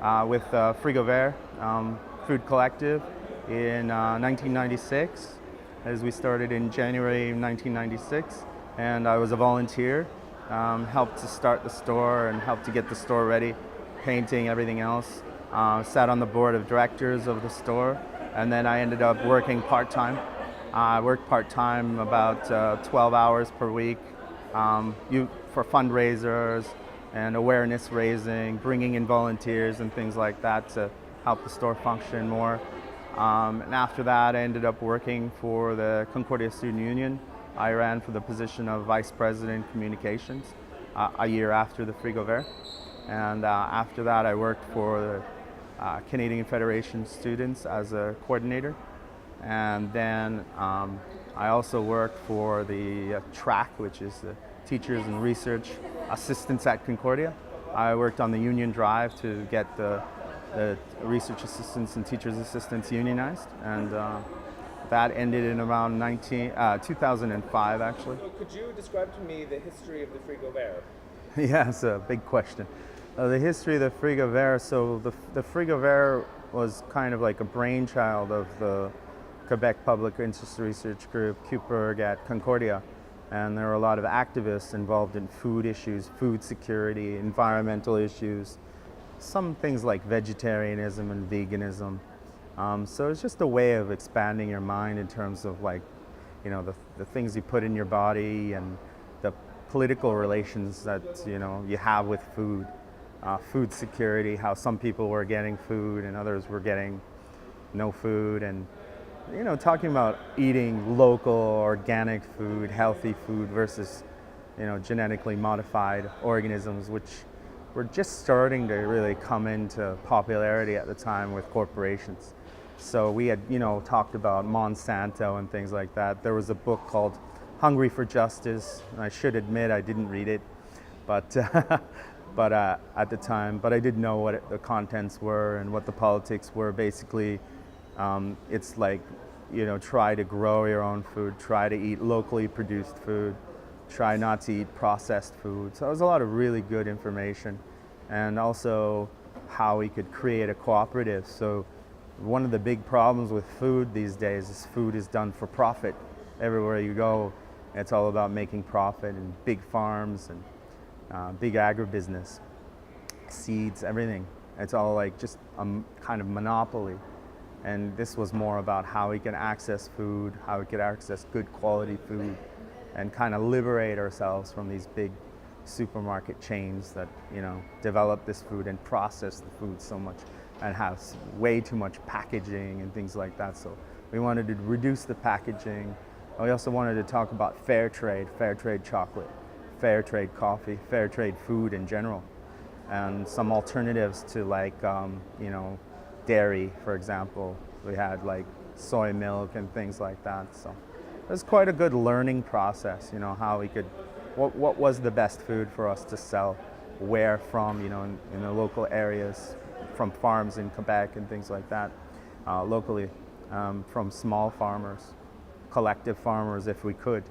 with Frig of Air Food Collective in 1996, as we started in January 1996, and I was a volunteer, helped to start the store and helped to get the store ready, painting, everything else. Sat on the board of directors of the store, and then I ended up working part-time. I worked part-time about 12 hours per week for fundraisers and awareness raising, bringing in volunteers and things like that to help the store function more. And after that, I ended up working for the Concordia Student Union. I ran for the position of Vice President Communications a year after the Frig of Air. And after that, I worked for the Canadian Federation Students as a coordinator. And then I also worked for the TRAC, which is the Teachers and Research Assistants at Concordia. I worked on the union drive to get the research assistants and teachers assistants unionized, and that ended in around 2005 actually. So could you describe to me the history of the Frig of Air? Yeah, it's a big question. The history of the Frig of Air, so the Frig of Air was kind of like a brainchild of the Quebec Public Interest Research Group, QPERG at Concordia. And there were a lot of activists involved in food issues, food security, environmental issues, some things like vegetarianism and veganism. So it's just a way of expanding your mind in terms of like, you know, the things you put in your body and the political relations that, you know, you have with food. Food security, how some people were getting food and others were getting no food, and you know, talking about eating local, organic food, healthy food versus, you know, genetically modified organisms, which were just starting to really come into popularity at the time with corporations. So we had, you know, talked about Monsanto and things like that. There was a book called Hungry for Justice. I should admit I didn't read it, but at the time, but I did know what the contents were and what the politics were. Basically, it's like, you know, try to grow your own food, try to eat locally produced food, try not to eat processed food. So it was a lot of really good information, and also how we could create a cooperative. So one of the big problems with food these days is food is done for profit. Everywhere you go, it's all about making profit, and big farms and big agribusiness, seeds, everything. It's all like just a kind of monopoly. And this was more about how we can access food, how we could access good quality food, and kind of liberate ourselves from these big supermarket chains that, you know, develop this food and process the food so much and have way too much packaging and things like that. So we wanted to reduce the packaging. And we also wanted to talk about fair trade chocolate, fair trade coffee, fair trade food in general, and some alternatives to like, you know, dairy, for example. We had like soy milk and things like that. So it was quite a good learning process, you know, how we could, what was the best food for us to sell, where from, you know, in the local areas, from farms in Quebec and things like that, locally, from small farmers, collective farmers if we could.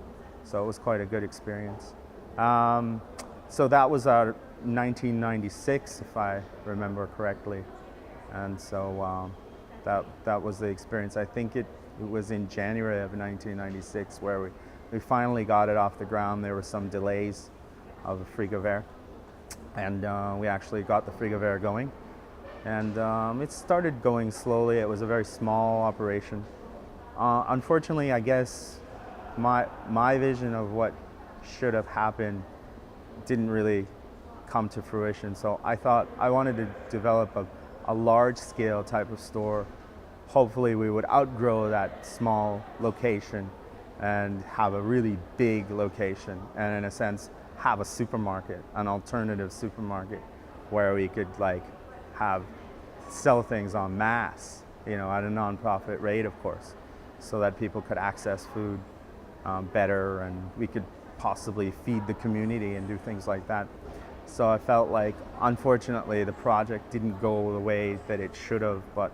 So it was quite a good experience. So that was our 1996, if I remember correctly. And so that was the experience. I think it was in January of 1996 where we finally got it off the ground. There were some delays of the Frig of Air, and we actually got the Frig of Air going. And it started going slowly. It was a very small operation. Unfortunately, I guess my vision of what should have happened didn't really come to fruition. So I thought I wanted to develop a large-scale type of store. Hopefully we would outgrow that small location and have a really big location, and in a sense have a supermarket, an alternative supermarket where we could like sell things en masse, you know, at a non-profit rate, of course, so that people could access food better, and we could possibly feed the community and do things like that. So I felt like, unfortunately, the project didn't go the way that it should have, but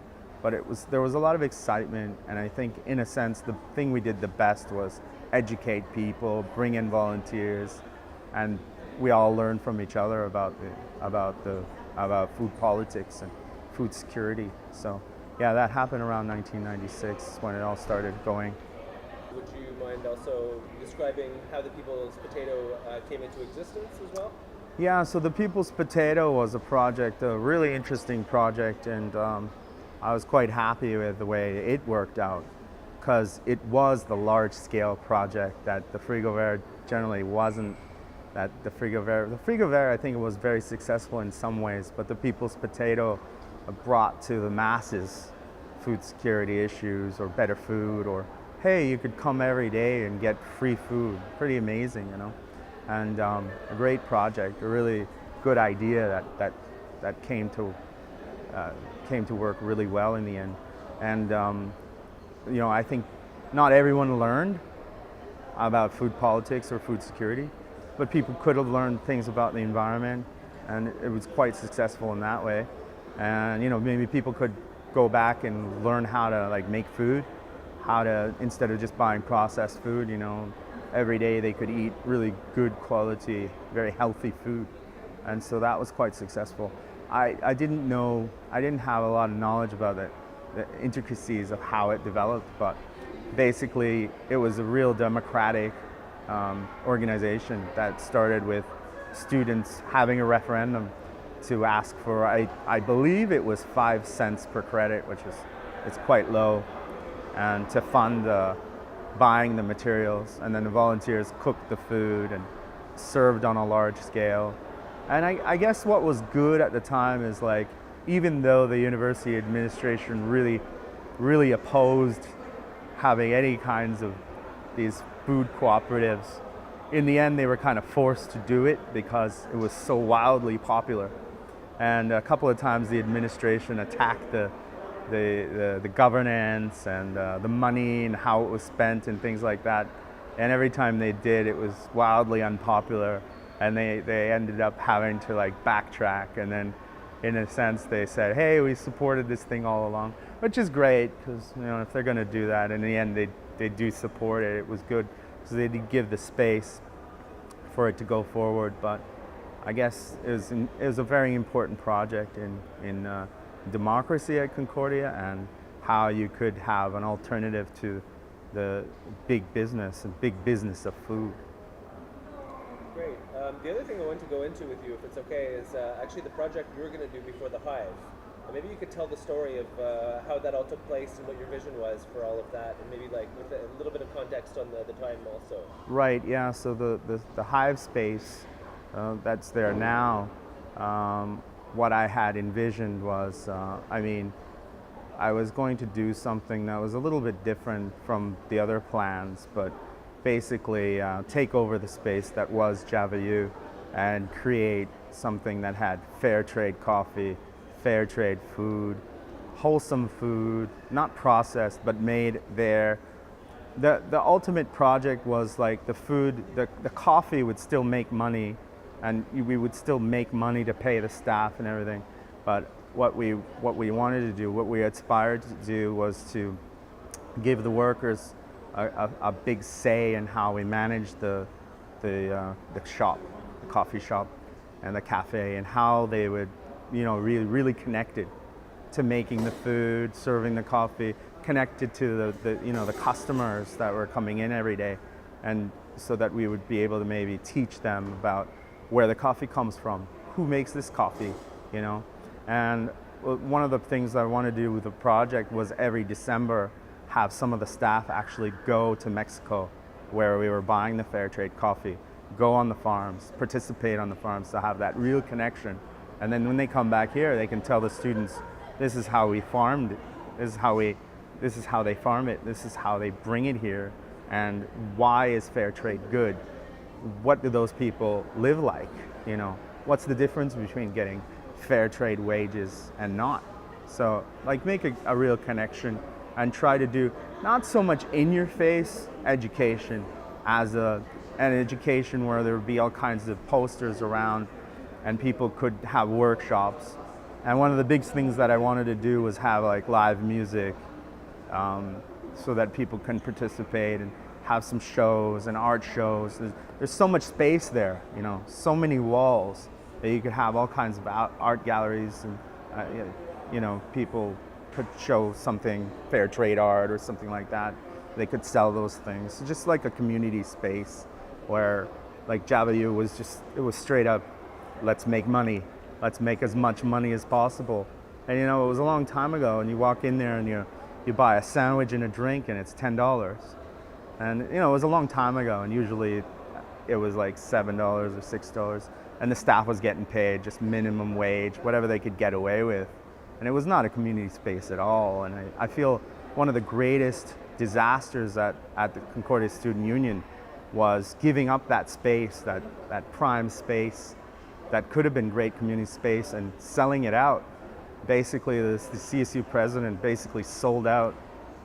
there was a lot of excitement, and I think, in a sense, the thing we did the best was educate people, bring in volunteers, and we all learned from each other about food politics food security. So yeah, that happened around 1996 when it all started going. Would you mind also describing how the People's Potato came into existence as well? Yeah, so the People's Potato was a project, a really interesting project, and I was quite happy with the way it worked out because it was the large-scale project that the Frig of Air generally wasn't. That the Frig of Air, I think it was very successful in some ways, but the People's Potato brought to the masses food security issues or better food, or hey, you could come every day and get free food. Pretty amazing, you know. And a great project, a really good idea that came to work really well in the end. And you know, I think not everyone learned about food politics or food security, but people could have learned things about the environment, and it was quite successful in that way. And you know, maybe people could go back and learn how to like make food, how to, instead of just buying processed food, you know, every day they could eat really good quality, very healthy food. And so that was quite successful. I didn't have a lot of knowledge about the intricacies of how it developed, but basically it was a real democratic organization that started with students having a referendum to ask for, I believe it was 5 cents per credit, which is, it's quite low, and to fund buying the materials, and then the volunteers cooked the food and served on a large scale. And I guess what was good at the time is, like, even though the university administration really opposed having any kinds of these food cooperatives, in the end they were kind of forced to do it because it was so wildly popular. And a couple of times the administration attacked the governance and the money and how it was spent and things like that. And every time they did, it was wildly unpopular, and they ended up having to like backtrack. And then, in a sense, they said, "Hey, we supported this thing all along," which is great because, you know, if they're going to do that, in the end they do support it. It was good because they did give the space for it to go forward. But I guess it was a very important project in democracy at Concordia, and how you could have an alternative to the big business of food. Great. The other thing I want to go into with you, if it's okay, is actually the project you were going to do before the Hive. Maybe you could tell the story of how that all took place and what your vision was for all of that, and maybe like with a little bit of context on the time also. Right, yeah, so the Hive space that's there now, what I had envisioned was, I was going to do something that was a little bit different from the other plans, but basically take over the space that was Java and create something that had fair trade coffee, fair trade food, wholesome food, not processed, but made there. The ultimate project was like the food, the coffee would still make money, and we would still make money to pay the staff and everything. But what we wanted to do, what we aspired to do, was to give the workers a big say in how we managed the shop, the coffee shop, and the cafe, and how they would, you know, really connected to making the food, serving the coffee, connected to the customers that were coming in every day, and so that we would be able to maybe teach them about where the coffee comes from, who makes this coffee, you know. And one of the things I want to do with the project was every December have some of the staff actually go to Mexico, where we were buying the fair trade coffee, go on the farms, participate on the farms, to have that real connection. And then when they come back here, they can tell the students, this is how we farmed it, this is how they farm it, this is how they bring it here, and why is fair trade good? What do those people live like? You know, what's the difference between getting fair trade wages and not? So, like, make a real connection and try to do not so much in-your-face education as an education where there would be all kinds of posters around and people could have workshops. And one of the big things that I wanted to do was have like live music, so that people can participate and have some shows and art shows. There's so much space there, you know, so many walls that you could have all kinds of art galleries and people could show something, fair trade art or something like that. They could sell those things. Just like a community space where like Java U was it was straight up, let's make money. Let's make as much money as possible. And it was a long time ago, and you walk in there and you buy a sandwich and a drink and it's $10. And it was a long time ago, and usually it was like $7 or $6, and the staff was getting paid just minimum wage, whatever they could get away with. And it was not a community space at all. And I feel one of the greatest disasters at the Concordia Student Union was giving up that space, that prime space that could have been great community space, and selling it out. Basically, the CSU president basically sold out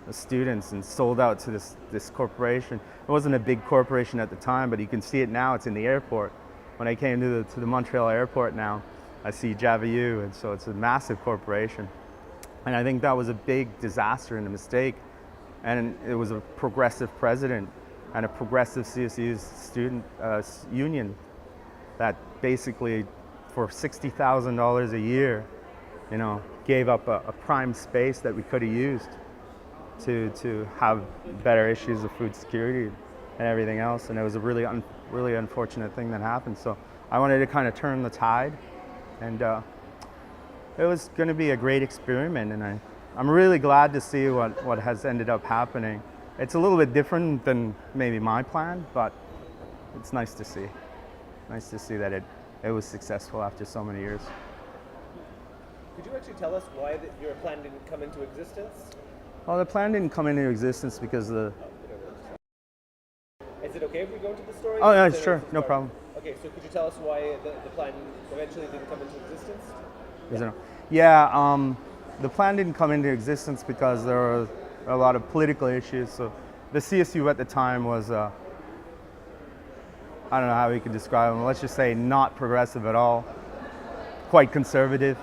the students and sold out to this corporation. It wasn't a big corporation at the time, but you can see it now. It's in the airport. When I came to the Montreal airport now, I see Java U, and so it's a massive corporation. And I think that was a big disaster and a mistake. And it was a progressive president and a progressive CSU student union that basically, for $60,000 a year, gave up a prime space that we could have used to have better issues of food security and everything else. And it was a really unfortunate thing that happened. So I wanted to kind of turn the tide, and it was going to be a great experiment. And I'm really glad to see what has ended up happening. It's a little bit different than maybe my plan, but it's nice to see. Nice to see that it was successful after so many years. Could you actually tell us why your plan didn't come into existence? Well, the plan didn't come into existence because Is it okay if we go into the story? Oh, yeah, sure, no problem. Okay, so could you tell us why the plan eventually didn't come into existence? The plan didn't come into existence because there were a lot of political issues. So the CSU at the time was, I don't know how we could describe them, let's just say not progressive at all, quite conservative.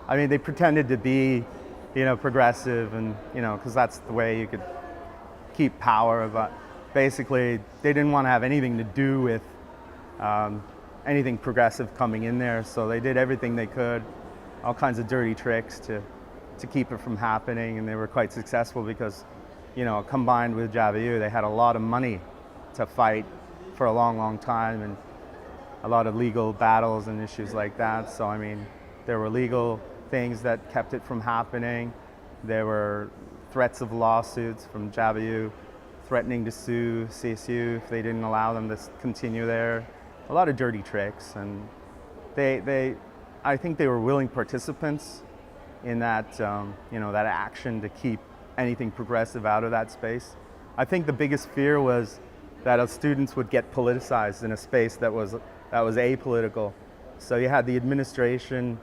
I mean, they pretended to be, progressive, and, because that's the way you could keep power, but basically they didn't want to have anything to do with anything progressive coming in there, so they did everything they could, all kinds of dirty tricks to keep it from happening, and they were quite successful because, combined with Java U, they had a lot of money to fight for a long, long time, and a lot of legal battles and issues like that. So, I mean, there were legal things that kept it from happening. There were threats of lawsuits from Java U threatening to sue CSU if they didn't allow them to continue there. A lot of dirty tricks, and I think they were willing participants in that, that action to keep anything progressive out of that space. I think the biggest fear was that our students would get politicized in a space that was apolitical. So you had the administration,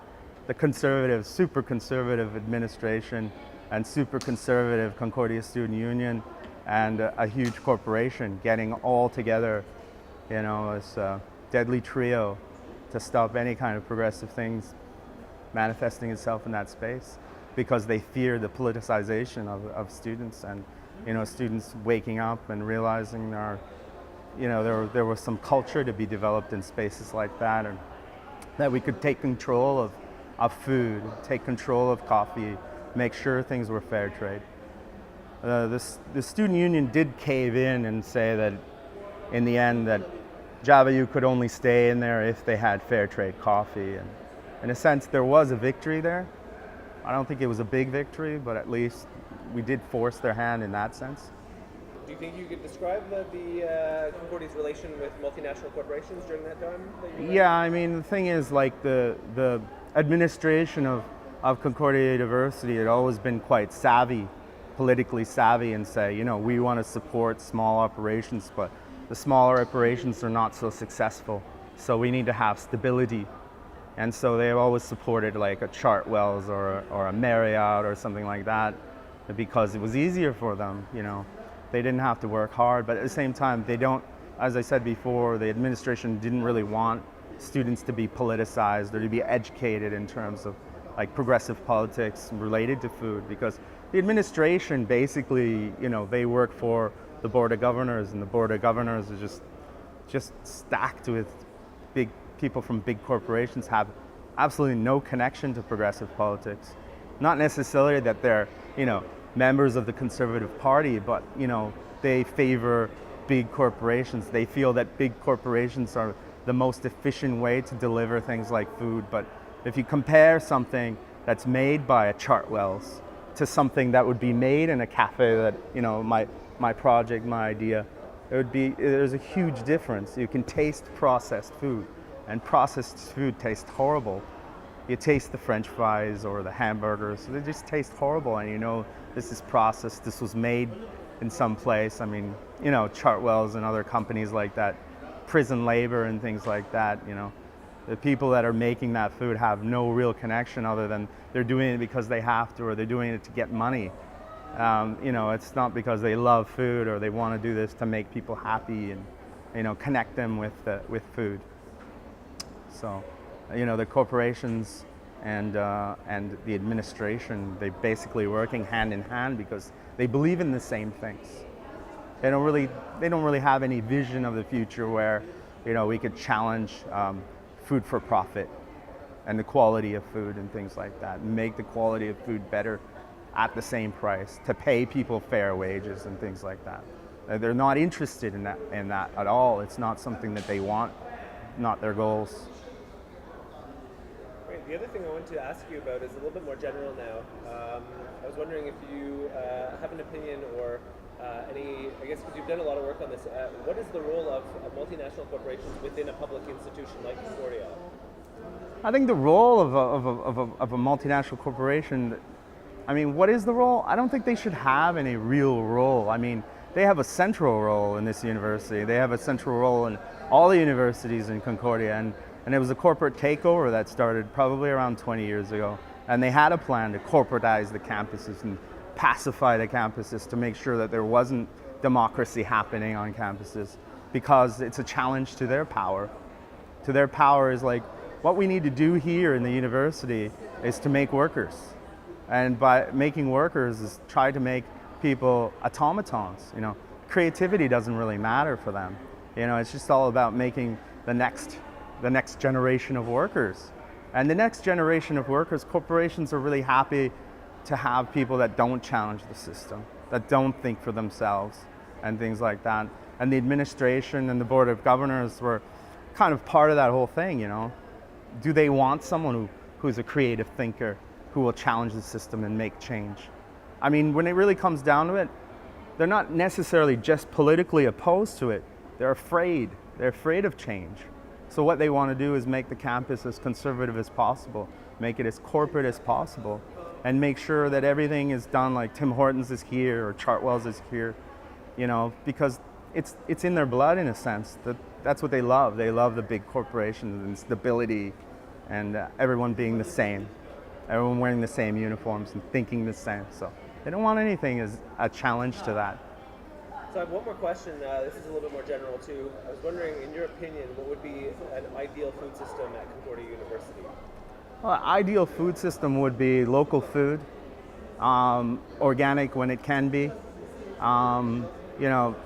the conservative, super conservative administration, and super conservative Concordia Student Union, and a huge corporation getting all together, as a deadly trio to stop any kind of progressive things manifesting itself in that space, because they fear the politicization of students, and students waking up and realizing there was some culture to be developed in spaces like that, and that we could take control of food, take control of coffee, make sure things were fair trade. The student union did cave in and say that in the end that Java U could only stay in there if they had fair trade coffee, and in a sense there was a victory there. I don't think it was a big victory, but at least we did force their hand in that sense. Do you think you could describe the Concordia's relation with multinational corporations during that time? Yeah, I mean, the thing is, like, the administration of Concordia University had always been quite savvy, politically savvy, and say, we want to support small operations, but the smaller operations are not so successful, so we need to have stability. And so they've always supported like a Chartwell's or a Marriott or something like that, because it was easier for them. They didn't have to work hard, but at the same time, they don't, as I said before, the administration didn't really want students to be politicized or to be educated in terms of like progressive politics related to food, because the administration basically, they work for the Board of Governors, and the Board of Governors is just stacked with big people from big corporations, have absolutely no connection to progressive politics. Not necessarily that they're, members of the Conservative Party, but, they favor big corporations. They feel that big corporations are the most efficient way to deliver things like food. But if you compare something that's made by a Chartwell's to something that would be made in a cafe that, my project, my idea, there's a huge difference. You can taste processed food, and processed food tastes horrible. You taste the French fries or the hamburgers, they just taste horrible, and this is processed, this was made in some place. I mean, Chartwell's and other companies like that, prison labor and things like that, the people that are making that food have no real connection other than they're doing it because they have to, or they're doing it to get money. It's not because they love food or they want to do this to make people happy and, connect them with food. So, the corporations and the administration, they're basically working hand in hand because they believe in the same things. They don't really have any vision of the future where, we could challenge food for profit and the quality of food and things like that, and make the quality of food better at the same price, to pay people fair wages and things like that. They're not interested in that at all. It's not something that they want, not their goals. Great. The other thing I wanted to ask you about is a little bit more general now. I was wondering if you have an opinion or I guess because you've done a lot of work on this, what is the role of multinational corporations within a public institution like Concordia? I think the role of a multinational corporation, what is the role? I don't think they should have any real role. They have a central role in this university. They have a central role in all the universities in Concordia, and it was a corporate takeover that started probably around 20 years ago. And they had a plan to corporatize the campuses and pacify the campuses to make sure that there wasn't democracy happening on campuses, because it's a challenge to their power. To their power is like, what we need to do here in the university is to make workers. And by making workers is try to make people automatons. Creativity doesn't really matter for them. It's just all about making the next generation of workers. And the next generation of workers, corporations are really happy to have people that don't challenge the system, that don't think for themselves and things like that. And the administration and the board of governors were kind of part of that whole thing, Do they want someone who's a creative thinker, who will challenge the system and make change? When it really comes down to it, they're not necessarily just politically opposed to it. They're afraid. They're afraid of change. So what they want to do is make the campus as conservative as possible, make it as corporate as possible, and make sure that everything is done like Tim Hortons is here or Chartwell's is here, because it's in their blood in a sense. That's what they love. They love the big corporations and stability and everyone being the same, everyone wearing the same uniforms and thinking the same. So they don't want anything as a challenge to that. So I have one more question. This is a little bit more general too. I was wondering, in your opinion, what would be an ideal food system at Concordia University? Well, ideal food system would be local food, organic when it can be,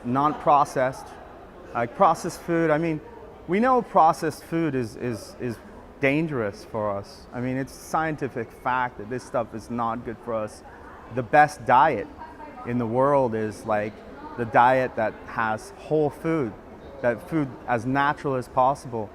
non-processed. Like processed food, we know processed food is dangerous for us. It's scientific fact that this stuff is not good for us. The best diet in the world is like the diet that has whole food, that food as natural as possible.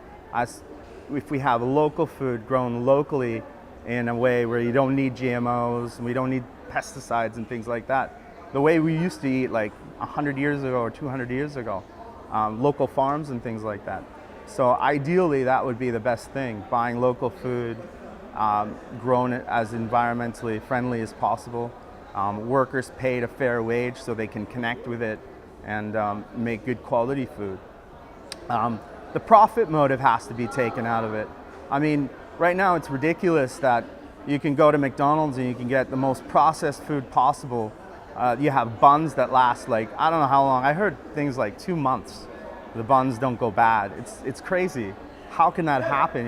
If we have local food grown locally in a way where you don't need GMOs and we don't need pesticides and things like that, the way we used to eat like 100 years ago or 200 years ago, local farms and things like that. So ideally that would be the best thing, buying local food, grown as environmentally friendly as possible, workers paid a fair wage so they can connect with it and make good quality food. The profit motive has to be taken out of it. Right now it's ridiculous that you can go to McDonald's and you can get the most processed food possible. You have buns that last like, I don't know how long. I heard things like 2 months. The buns don't go bad. It's crazy. How can that happen,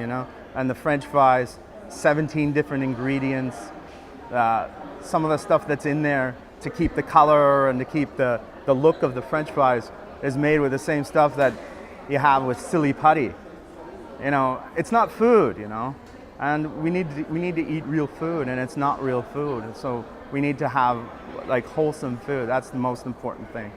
And the French fries, 17 different ingredients. Some of the stuff that's in there to keep the color and to keep the look of the French fries is made with the same stuff that you have with silly putty. It's not food, and we need to eat real food, and it's not real food. And so we need to have like wholesome food. That's the most important thing.